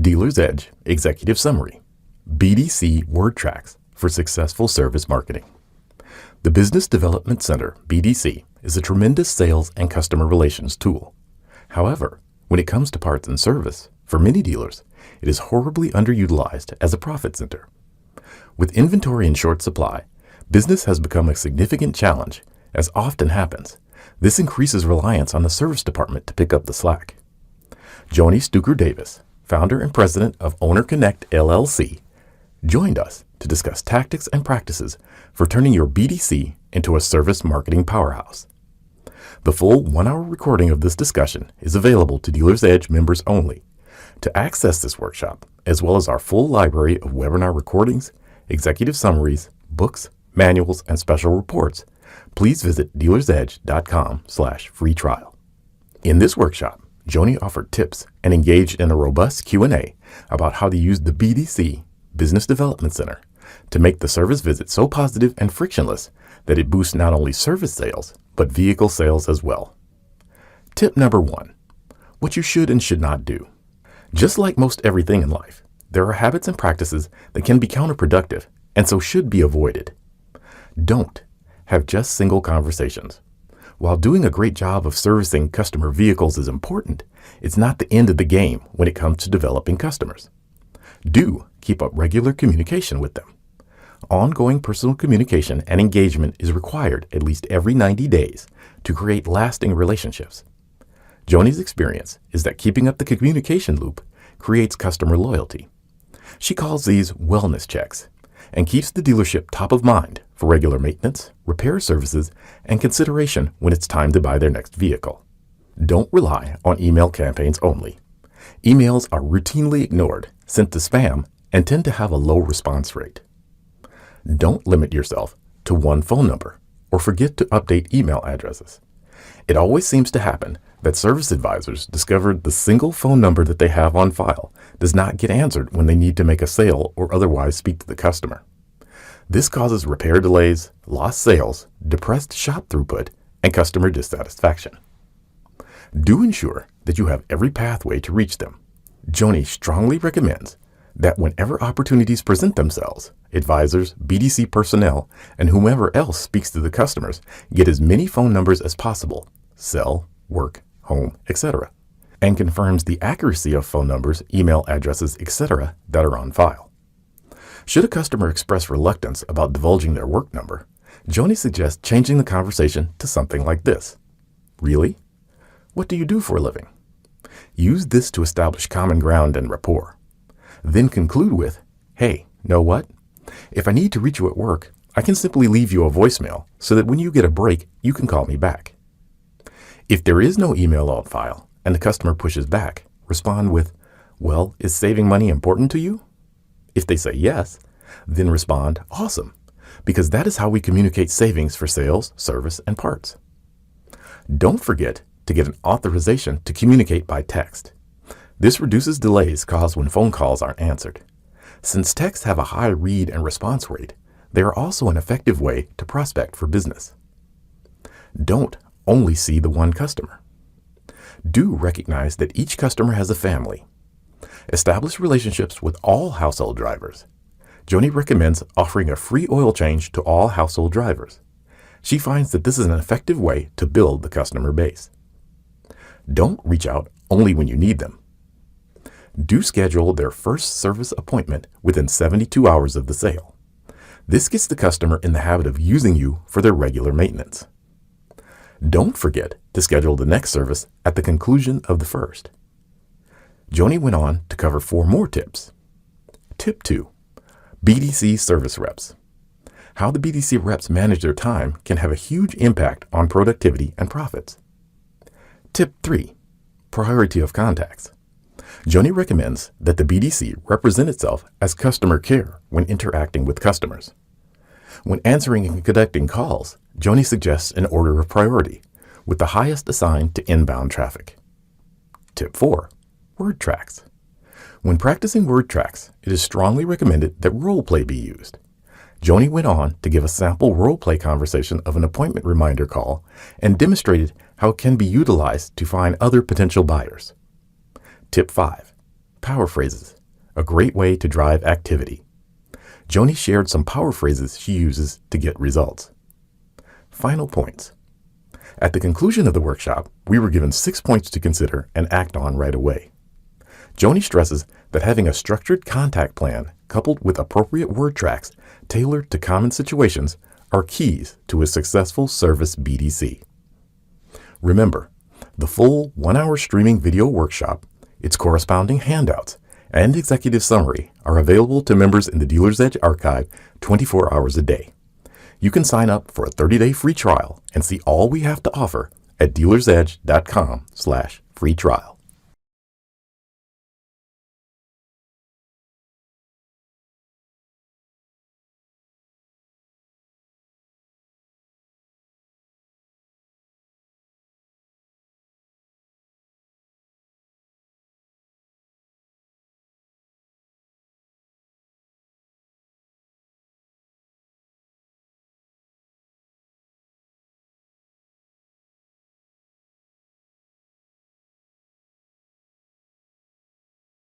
Dealer's Edge Executive Summary, BDC Word Tracks for Successful Service Marketing. The Business Development Center, BDC, is a tremendous sales and customer relations tool. However, when it comes to parts and service, for many dealers, it is horribly underutilized as a profit center. With inventory in short supply, business has become a significant challenge. As often happens, this increases reliance on the service department to pick up the slack. Joni Stucker-Davis, founder and president of Owner Connect LLC, joined us to discuss tactics and practices for turning your BDC into a service marketing powerhouse. The full 1-hour recording of this discussion is available to Dealer's Edge members only. To access this workshop, as well as our full library of webinar recordings, executive summaries, books, manuals, and special reports, please visit dealersedge.com/free trial. In this workshop, Joni offered tips and engaged in a robust Q&A about how to use the BDC, Business Development Center, to make the service visit so positive and frictionless that it boosts not only service sales, but vehicle sales as well. Tip number 1, what you should and should not do. Just like most everything in life, there are habits and practices that can be counterproductive and so should be avoided. Don't have just single conversations. While doing a great job of servicing customer vehicles is important, it's not the end of the game when it comes to developing customers. Do keep up regular communication with them. Ongoing personal communication and engagement is required at least every 90 days to create lasting relationships. Joni's experience is that keeping up the communication loop creates customer loyalty. She calls these wellness checks and keeps the dealership top of mind for regular maintenance, repair services, and consideration when it's time to buy their next vehicle. Don't rely on email campaigns only. Emails are routinely ignored, sent to spam, and tend to have a low response rate. Don't limit yourself to one phone number or forget to update email addresses. It always seems to happen that service advisors discovered the single phone number that they have on file does not get answered when they need to make a sale or otherwise speak to the customer. This causes repair delays, lost sales, depressed shop throughput, and customer dissatisfaction. Do ensure that you have every pathway to reach them. Joni strongly recommends that whenever opportunities present themselves, advisors, BDC personnel, and whomever else speaks to the customers get as many phone numbers as possible, cell, work, home, etc., and confirms the accuracy of phone numbers, email addresses, etc. that are on file. Should a customer express reluctance about divulging their work number, Joni suggests changing the conversation to something like this. Really? What do you do for a living? Use this to establish common ground and rapport. Then conclude with, hey, know what? If I need to reach you at work, I can simply leave you a voicemail so that when you get a break, you can call me back. If there is no email on file and the customer pushes back, respond with, well, is saving money important to you? If they say yes, then respond, awesome, because that is how we communicate savings for sales, service, and parts. Don't forget to get an authorization to communicate by text. This reduces delays caused when phone calls aren't answered. Since texts have a high read and response rate, they are also an effective way to prospect for business. Don't only see the one customer. Do recognize that each customer has a family. Establish relationships with all household drivers. Joni recommends offering a free oil change to all household drivers. She finds that this is an effective way to build the customer base. Don't reach out only when you need them. Do schedule their first service appointment within 72 hours of the sale. This gets the customer in the habit of using you for their regular maintenance. Don't forget to schedule the next service at the conclusion of the first. Joni went on to cover 4 more tips. Tip 2, BDC service reps. How the BDC reps manage their time can have a huge impact on productivity and profits. Tip 3, priority of contacts. Joni recommends that the BDC represent itself as customer care when interacting with customers. When answering and conducting calls, Joni suggests an order of priority, with the highest assigned to inbound traffic. Tip 4, word tracks. When practicing word tracks, it is strongly recommended that role play be used. Joni went on to give a sample role play conversation of an appointment reminder call and demonstrated how it can be utilized to find other potential buyers. Tip 5, power phrases. a great way to drive activity. Joni shared some power phrases she uses to get results. Final points. At the conclusion of the workshop, we were given 6 points to consider and act on right away. Joni stresses that having a structured contact plan coupled with appropriate word tracks tailored to common situations are keys to a successful service BDC. Remember, the full 1-hour streaming video workshop, its corresponding handouts, and executive summary are available to members in the Dealer's Edge archive 24 hours a day. You can sign up for a 30-day free trial and see all we have to offer at dealersedge.com/free trial.